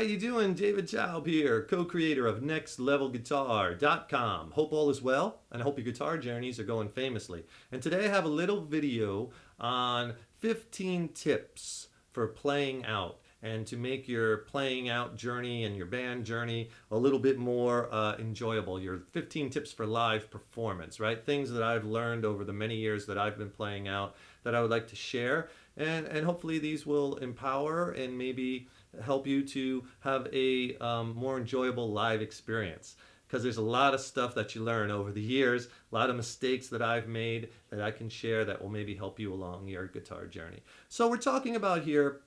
you doing? David Chaub here, co-creator of NextLevelGuitar.com. Hope all is well, and I hope your guitar journeys are going famously. And today I have a little video on 15 tips for playing out and to make your playing out journey and your band journey a little bit more enjoyable. Your 15 tips for live performance, right? Things that I've learned over the many years that I've been playing out that I would like to share. And hopefully these will empower and maybe help you to have a more enjoyable live experience, because there's a lot of stuff that you learn over the years, a lot of mistakes that I've made that I can share that will maybe help you along your guitar journey. So we're talking about here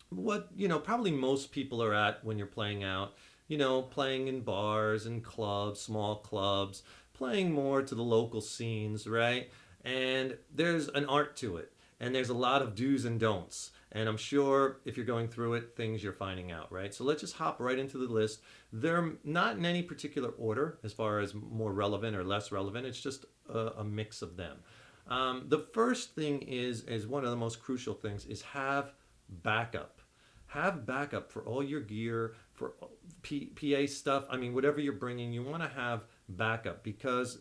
what, probably most people are at when you're playing out, playing in bars and clubs, small clubs, playing more to the local scenes, right? And there's an art to it, and there's a lot of do's and don'ts. And I'm sure if you're going through it, things you're finding out, right? So let's just hop right into the list. They're not in any particular order as far as more relevant or less relevant. It's just a mix of them. The first thing is one of the most crucial things is have backup. Have backup for all your gear, for PA stuff. I mean, whatever you're bringing, you want to have backup, because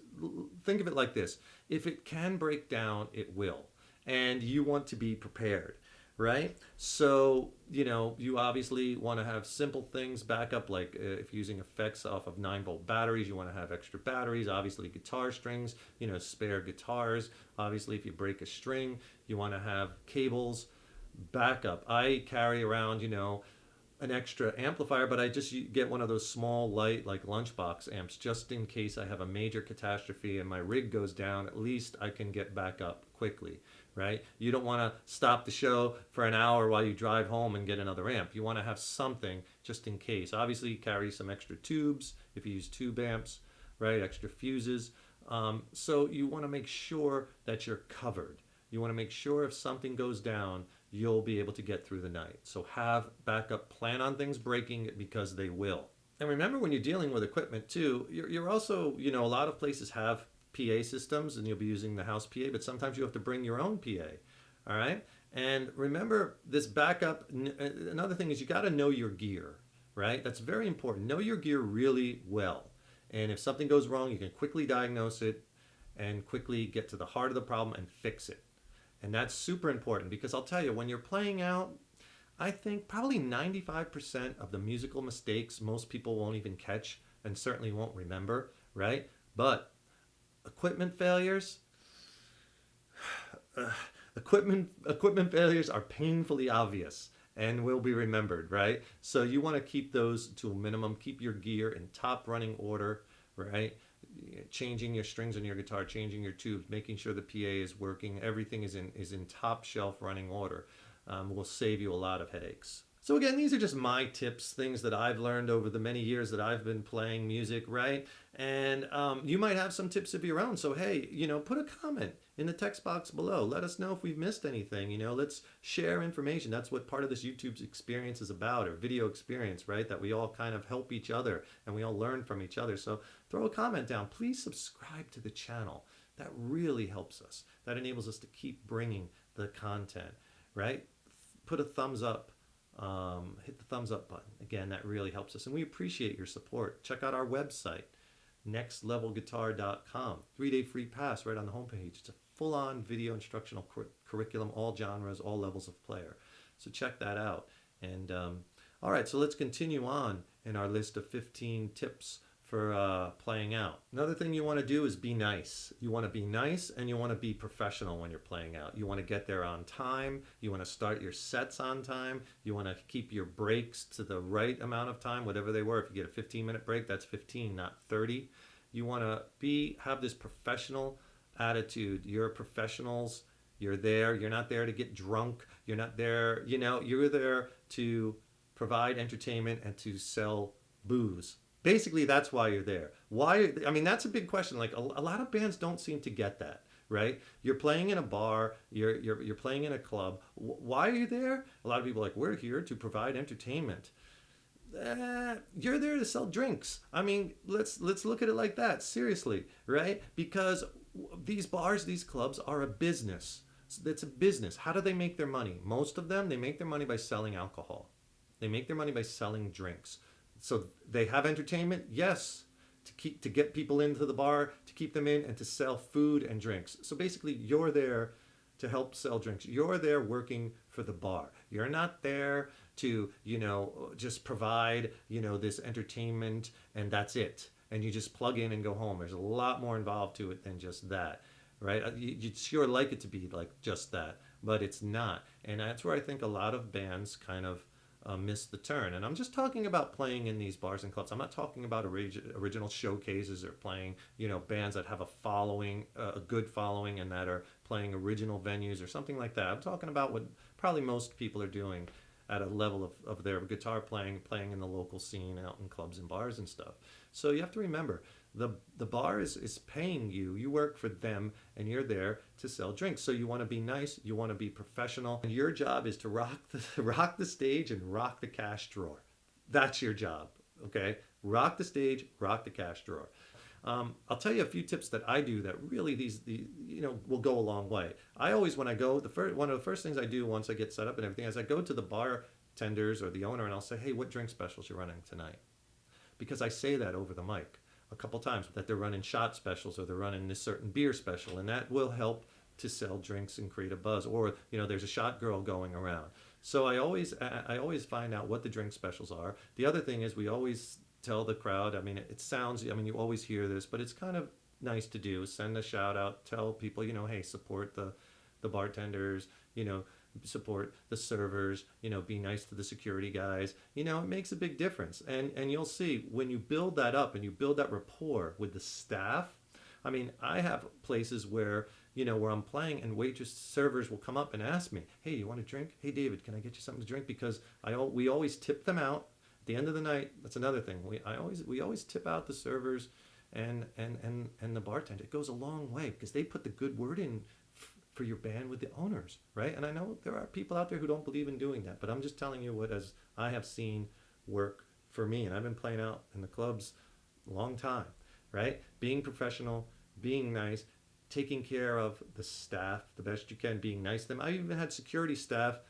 think of it like this. If it can break down, it will. And you want to be prepared, right? So, you obviously want to have simple things backup, like if you're using effects off of 9-volt batteries, you want to have extra batteries, obviously guitar strings, spare guitars. Obviously, if you break a string, you want to have cables, backup. I carry around, an extra amplifier, but I just get one of those small, light, like lunchbox amps, just in case I have a major catastrophe and my rig goes down. At least I can get back up quickly, right? You don't want to stop the show for an hour while you drive home and get another amp. You want to have something just in case. Obviously, carry some extra tubes if you use tube amps, right? Extra fuses. So you want to make sure that you're covered. You want to make sure if something goes down, you'll be able to get through the night. So have backup, plan on things breaking, because they will. And remember, when you're dealing with equipment too, you're also, a lot of places have PA systems and you'll be using the house PA, but sometimes you have to bring your own PA, all right? And remember, this backup, another thing is you got to know your gear, right? That's very important. Know your gear really well. And if something goes wrong, you can quickly diagnose it and quickly get to the heart of the problem and fix it. And that's super important, because I'll tell you, when you're playing out, I think probably 95% of the musical mistakes most people won't even catch and certainly won't remember, right? But equipment failures, equipment failures are painfully obvious and will be remembered, right? So you want to keep those to a minimum. Keep your gear in top running order, right? Changing your strings on your guitar, changing your tubes, making sure the PA is working, everything is in top shelf running order, will save you a lot of headaches. So again, these are just my tips, things that I've learned over the many years that I've been playing music, right? And you might have some tips of your own. So hey, put a comment in the text box below. Let us know if we've missed anything. Let's share information. That's what part of this YouTube experience is about, or video experience, right? That we all kind of help each other and we all learn from each other. So throw a comment down. Please subscribe to the channel. That really helps us. That enables us to keep bringing the content, right? Put a thumbs up. Hit the thumbs up button. Again, that really helps us, and we appreciate your support. Check out our website, nextlevelguitar.com. 3-day free pass right on the homepage. It's a full-on video instructional curriculum, all genres, all levels of player. So check that out. And all right, so let's continue on in our list of 15 tips for playing out. Another thing you want to do is be nice. You want to be nice, and you want to be professional when you're playing out. You want to get there on time. You want to start your sets on time. You want to keep your breaks to the right amount of time, whatever they were. If you get a 15-minute break, that's 15, not 30. You want to have this professional attitude. You're professionals. You're there. You're not there to get drunk. You're not there, you're there to provide entertainment and to sell booze. Basically, that's why you're there. Why? I mean, that's a big question. Like a lot of bands don't seem to get that, right? You're playing in a bar, you're playing in a club. Why are you there? A lot of people are like, we're here to provide entertainment. You're there to sell drinks. I mean, let's look at it like that, seriously, right? Because these bars, these clubs are a business. It's a business. How do they make their money? Most of them, they make their money by selling alcohol. They make their money by selling drinks. So they have entertainment, yes, to get people into the bar, to keep them in, and to sell food and drinks. So basically, you're there to help sell drinks. You're there working for the bar. You're not there to, just provide, this entertainment and that's it. And you just plug in and go home. There's a lot more involved to it than just that, right? You'd sure like it to be like just that, but it's not. And that's where I think a lot of bands kind of miss the turn. And I'm just talking about playing in these bars and clubs. I'm not talking about original showcases or playing, bands that have a following, a good following, and that are playing original venues or something like that. I'm talking about what probably most people are doing at a level of their guitar playing in the local scene, out in clubs and bars and stuff. So you have to remember, the bar is paying you. You work for them, and you're there to sell drinks. So you want to be nice. You want to be professional. And your job is to rock the stage and rock the cash drawer. That's your job. Okay, rock the stage, rock the cash drawer. I'll tell you a few tips that I do that really will go a long way. I always, when I go, one of the first things I do once I get set up and everything is I go to the bartenders or the owner and I'll say, hey, what drink specials you're running tonight? Because I say that over the mic a couple times, that they're running shot specials or they're running this certain beer special, and that will help to sell drinks and create a buzz. Or there's a shot girl going around. So I always find out what the drink specials are. The other thing is we always tell the crowd, it sounds, you always hear this, but it's kind of nice to do. Send a shout out, tell people, hey, support the bartenders, support the servers, be nice to the security guys. It makes a big difference. And you'll see when you build that up and you build that rapport with the staff. I have places where, where I'm playing and servers will come up and ask me, hey, you want a drink? Hey, David, can I get you something to drink? Because we always tip them out. At the end of the night, that's another thing. We always tip out the servers and the bartender. It goes a long way because they put the good word in for your band with the owners, right? And I know there are people out there who don't believe in doing that, but I'm just telling you what as I have seen work for me, and I've been playing out in the clubs a long time, right? Being professional, being nice, taking care of the staff the best you can, being nice to them. I even had security staff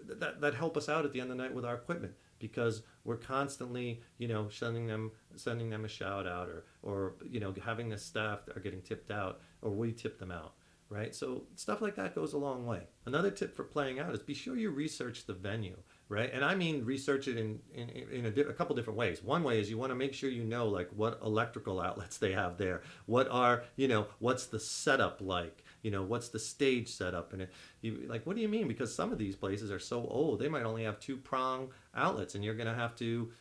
that help us out at the end of the night with our equipment, because we're constantly, sending them a shout out or having the staff that are getting tipped out, or we tip them out, right? So stuff like that goes a long way. Another tip for playing out is be sure you research the venue, right? And I mean research it in a couple different ways. One way is you want to make sure like what electrical outlets they have there. What's the setup like? What's the stage setup? And what do you mean? Because some of these places are so old, they might only have 2-prong outlets, and you're going to have to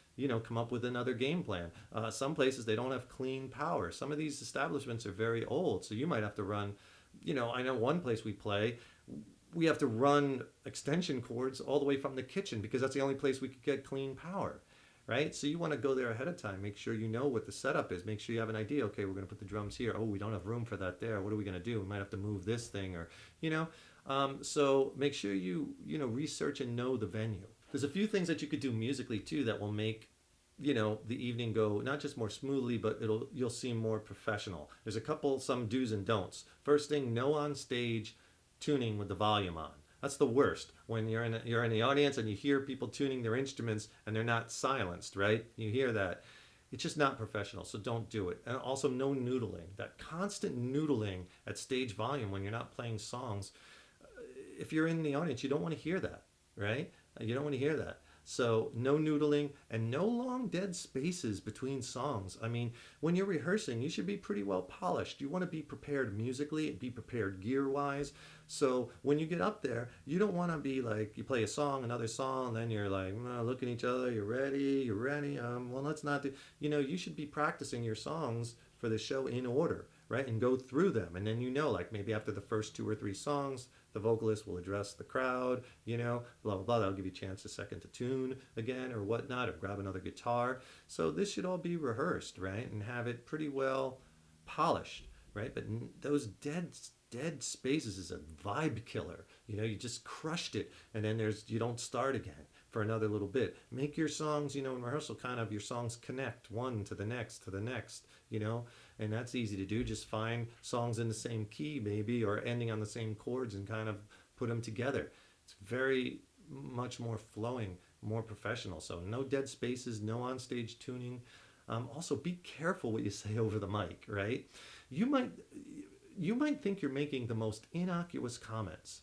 come up with another game plan. Some places, they don't have clean power. Some of these establishments are very old, so you might have to run, I know one place we have to run extension cords all the way from the kitchen because that's the only place we could get clean power, right? So you want to go there ahead of time, make sure you know what the setup is, make sure you have an idea. Okay, we're going to put the drums here. Oh, we don't have room for that there. What are we going to do? We might have to move this thing, or so make sure you research and know the venue. There's a few things that you could do musically too that will make the evening go not just more smoothly, but you'll seem more professional. There's some do's and don'ts. First thing, no on stage tuning with the volume on. That's the worst. When you're in the audience and you hear people tuning their instruments and they're not silenced, right? You hear that. It's just not professional, so don't do it. And also no noodling. That constant noodling at stage volume when you're not playing songs. If you're in the audience, you don't want to hear that, right? You don't want to hear that. So no noodling and no long dead spaces between songs. When you're rehearsing, you should be pretty well polished. You want to be prepared musically, be prepared gear-wise. So when you get up there, you don't want to be like, you play a song, another song, and then you're like, looking at each other, you're ready, well, let's not do, you should be practicing your songs for the show in order, right? And go through them. And then like maybe after the first 2 or 3 songs, the vocalist will address the crowd, blah, blah, blah. That'll give you a chance a second to tune again or whatnot, or grab another guitar. So this should all be rehearsed, right? And have it pretty well polished, right? But those dead spaces is a vibe killer. You just crushed it, and then you don't start again for another little bit. Make your songs, in rehearsal, kind of your songs connect one to the next, and that's easy to do. Just find songs in the same key maybe, or ending on the same chords, and kind of put them together. It's very much more flowing more professional. So no dead spaces, no onstage tuning. Also, be careful what you say over the mic, right? You might you might think you're making the most innocuous comments,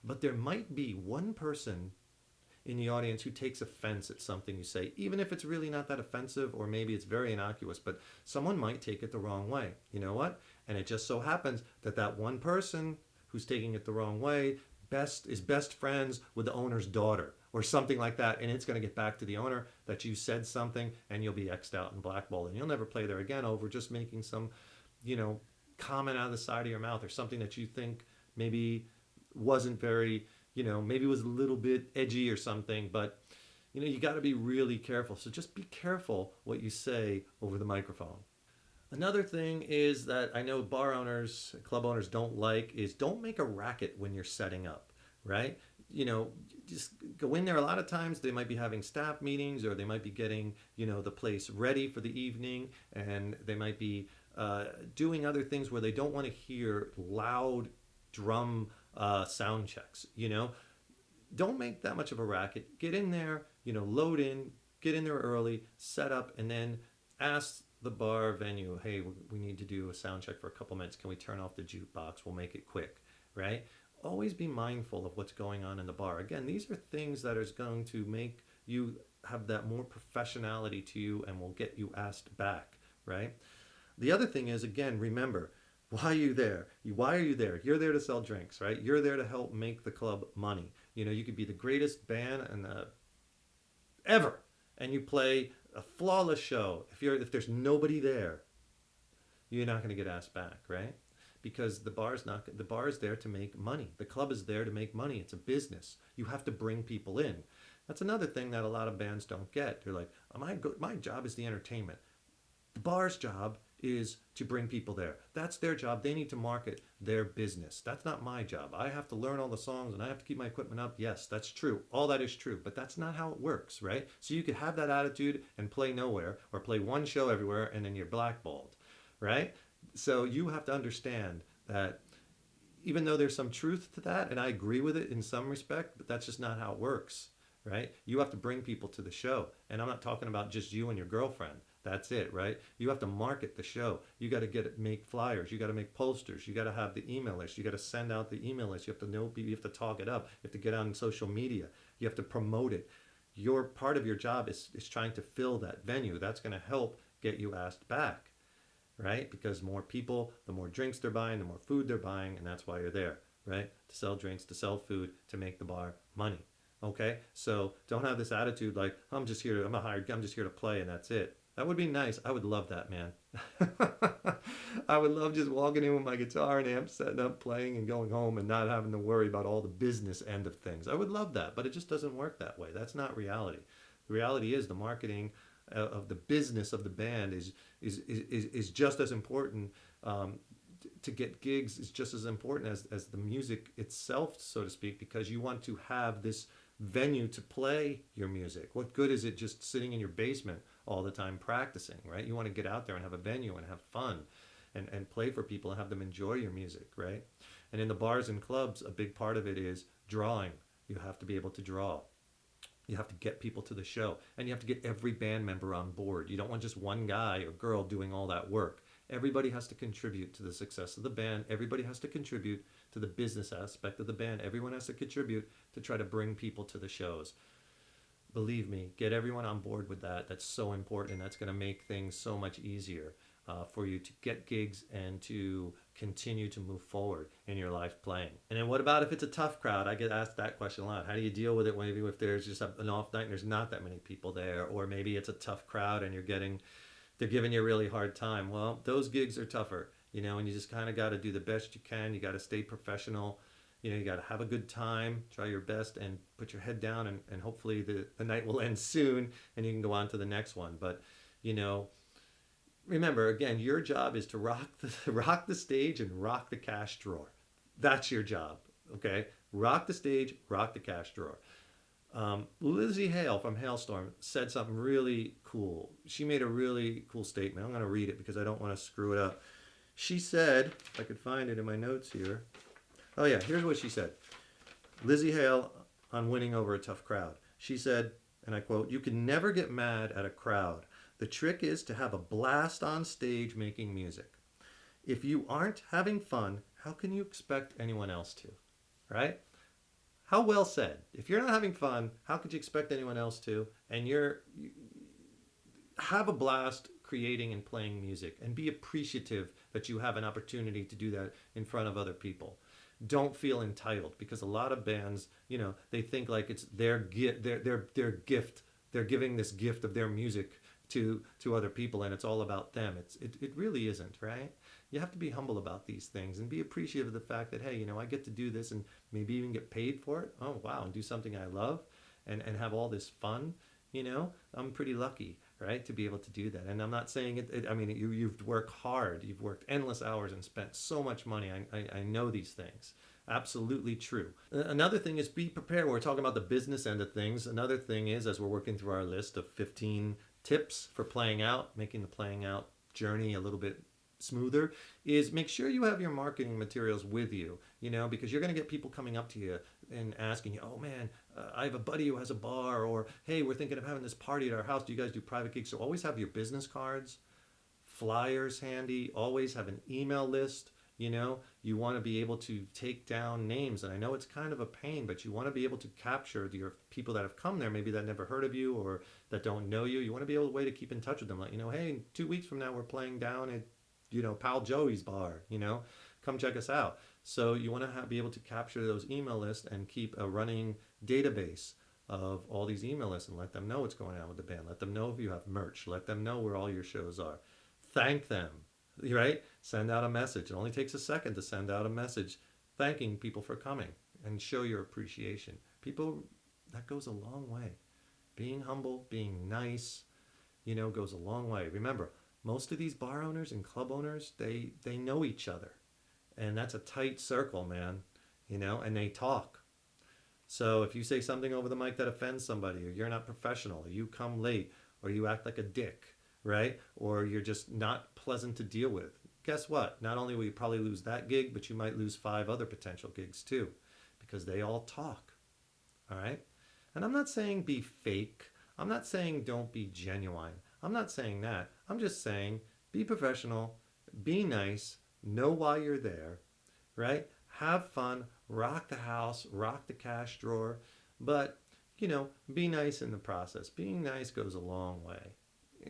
but there might be one person in the audience who takes offense at something you say, even if it's really not that offensive, or maybe it's very innocuous, but someone might take it the wrong way. You know what? And it just so happens that that one person who's taking it the wrong way best friends with the owner's daughter or something like that, and it's going to get back to the owner that you said something, and you'll be xed out and blackballed, and you'll never play there again over just making some, you know, comment out of the side of your mouth or something that you think maybe wasn't very, you know, maybe was a little bit edgy or something, but you know, you got to be really careful. So just be careful what you say over the microphone. Another thing is that I know bar owners, club owners don't like is don't make a racket when you're setting up, right? You know, just go in there. A lot of times they might be having staff meetings, or they might be getting, you know, the place ready for the evening, and they might be doing other things where they don't want to hear loud drum sound checks, you know. Don't make that much of a racket. Get in there, you know, load in, get in there early, set up, and then ask the bar venue, hey, we need to do a sound check for a couple minutes. Can we turn off the jukebox? We'll make it quick, right? Always be mindful of what's going on in the bar. Again, these are things that are going to make you have that more professionality to you and will get you asked back, right? The other thing is, again, remember, why are you there? Why are you there? You're there to sell drinks, right? You're there to help make the club money. You know, you could be the greatest band ever, and you play a flawless show. If there's nobody there, you're not going to get asked back, right? Because the bar is there to make money. The club is there to make money. It's a business. You have to bring people in. That's another thing that a lot of bands don't get. They're like, my job is the entertainment. The bar's job is to bring people there. That's their job. They need to market their business. That's not my job. I have to learn all the songs and I have to keep my equipment up. Yes, that's true. All that is true, but that's not how it works, right? So you could have that attitude and play nowhere, or play one show everywhere and then you're blackballed, right? So you have to understand that even though there's some truth to that, and I agree with it in some respect, but that's just not how it works, right? You have to bring people to the show. And I'm not talking about just you and your girlfriend. That's it, right? You have to market the show. You got to make flyers. You got to make posters. You got to have the email list. You got to send out the email list. You have to know people. You have to talk it up. You have to get out on social media. You have to promote it. Your part of your job is trying to fill that venue. That's going to help get you asked back, right? Because more people, the more drinks they're buying, the more food they're buying, and that's why you're there, right? To sell drinks, to sell food, to make the bar money. Okay? So don't have this attitude like, I'm just here to play and that's it. That would be nice. I would love that, man. I would love just walking in with my guitar and amp, setting up, playing, and going home and not having to worry about all the business end of things. I would love that, but it just doesn't work that way. That's not reality. The reality is the marketing of the business of the band is just as important. To get gigs is just as important as the music itself, so to speak, because you want to have this venue to play your music. What good is it just sitting in your basement all the time practicing, right? You want to get out there and have a venue and have fun and play for people and have them enjoy your music, right? And in the bars and clubs, a big part of it is drawing. You have to be able to draw. You have to get people to the show, and you have to get every band member on board. You don't want just one guy or girl doing all that work. Everybody has to contribute to the success of the band. Everybody has to contribute to the business aspect of the band. Everyone has to contribute to try to bring people to the shows. Believe me, get everyone on board with that. That's so important, and that's going to make things so much easier for you to get gigs and to continue to move forward in your life playing. And then what about if it's a tough crowd? I get asked that question a lot. How do you deal with it maybe if there's just an off night and there's not that many people there, or maybe it's a tough crowd and they're giving you a really hard time? Well, those gigs are tougher, you know, and you just kind of got to do the best you can. You got to stay professional. You know, you got to have a good time, try your best, and put your head down, and hopefully the night will end soon and you can go on to the next one. But, you know, remember, again, your job is to rock the stage and rock the cash drawer. That's your job, okay? Rock the stage, rock the cash drawer. Lizzie Hale from Hailstorm said something really cool. She made a really cool statement. I'm going to read it because I don't want to screw it up. She said, if I could find it in my notes here. Oh yeah, here's what she said. Lizzie Hale on winning over a tough crowd. She said, and I quote, "You can never get mad at a crowd. The trick is to have a blast on stage making music. If you aren't having fun, how can you expect anyone else to?" Right? How well said. If you're not having fun, how could you expect anyone else to? And have a blast creating and playing music, and be appreciative that you have an opportunity to do that in front of other people. Don't feel entitled, because a lot of bands, they think like it's their gift, their gift. They're giving this gift of their music to other people, and it's all about them. It really isn't, right? You have to be humble about these things and be appreciative of the fact that, hey, I get to do this and maybe even get paid for it. Oh wow, and do something I love, and have all this fun. I'm pretty lucky, right, to be able to do that. And I'm not saying it, I mean, you've worked hard, you've worked endless hours and spent so much money. I know these things. Absolutely true. Another thing is be prepared. We're talking about the business end of things. Another thing is, as we're working through our list of 15 tips for playing out, making the playing out journey a little bit smoother, is make sure you have your marketing materials with you, because you're going to get people coming up to you and asking you, oh man, I have a buddy who has a bar, or hey, we're thinking of having this party at our house. Do you guys do private gigs? So always have your business cards, flyers handy, always have an email list. You want to be able to take down names, and I know it's kind of a pain, but you want to be able to capture your people that have come there, maybe that never heard of you or that don't know you. You want to be able to way to keep in touch with them, like, hey, 2 weeks from now we're playing down at Pal Joey's bar, come check us out. So you want to be able to capture those email lists and keep a running database of all these email lists, and let them know what's going on with the band. Let them know if you have merch. Let them know where all your shows are. Thank them, right? Send out a message. It only takes a second to send out a message thanking people for coming, and show your appreciation. People, that goes a long way. Being humble, being nice, goes a long way. Remember, most of these bar owners and club owners, they know each other, and that's a tight circle, man, and they talk. So if you say something over the mic that offends somebody, or you're not professional, or you come late, or you act like a dick, right, or you're just not pleasant to deal with, guess what? Not only will you probably lose that gig, but you might lose 5 other potential gigs too, because they all talk. All right? And I'm not saying be fake. I'm not saying don't be genuine. I'm not saying that. I'm just saying be professional, be nice, know why you're there, right? Have fun, rock the house, rock the cash drawer, but, be nice in the process. Being nice goes a long way.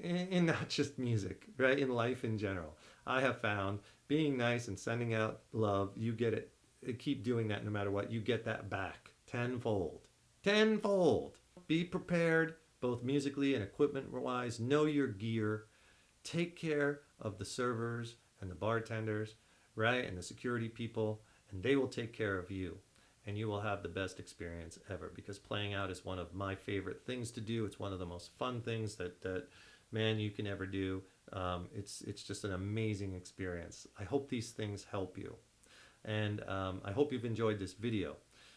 In not just music, right? In life in general. I have found being nice and sending out love, you get it. Keep doing that no matter what. You get that back tenfold. Tenfold. Be prepared, both musically and equipment wise. Know your gear. Take care of the servers and the bartenders, right? And the security people, and they will take care of you. And you will have the best experience ever, because playing out is one of my favorite things to do. It's one of the most fun things that man, you can ever do. It's just an amazing experience. I hope these things help you. And I hope you've enjoyed this video.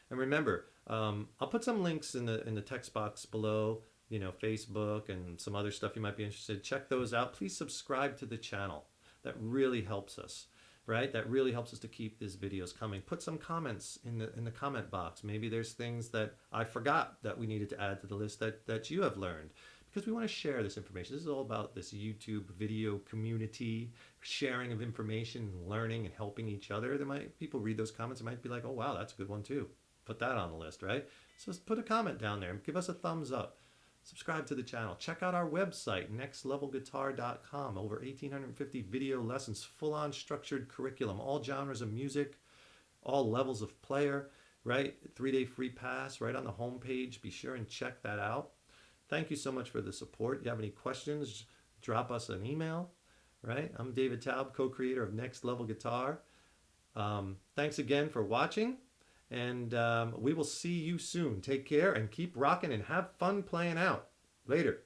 And remember, I'll put some links in the text box below, Facebook and some other stuff you might be interested in. Check those out. Please subscribe to the channel. That really helps us, right? That really helps us to keep these videos coming. Put some comments in the comment box. Maybe there's things that I forgot that we needed to add to the list that you have learned. Because we want to share this information. This is all about this YouTube video community, sharing of information, learning and helping each other. People read those comments and might be like, oh wow, that's a good one too. Put that on the list, right? So just put a comment down there and give us a thumbs up. Subscribe to the channel. Check out our website, nextlevelguitar.com. Over 1,850 video lessons, full-on structured curriculum, all genres of music, all levels of player, right? 3-day free pass right on the homepage. Be sure and check that out. Thank you so much for the support. If you have any questions, drop us an email, right? I'm David Taub, co-creator of Next Level Guitar. Thanks again for watching, and we will see you soon. Take care and keep rocking and have fun playing out. Later.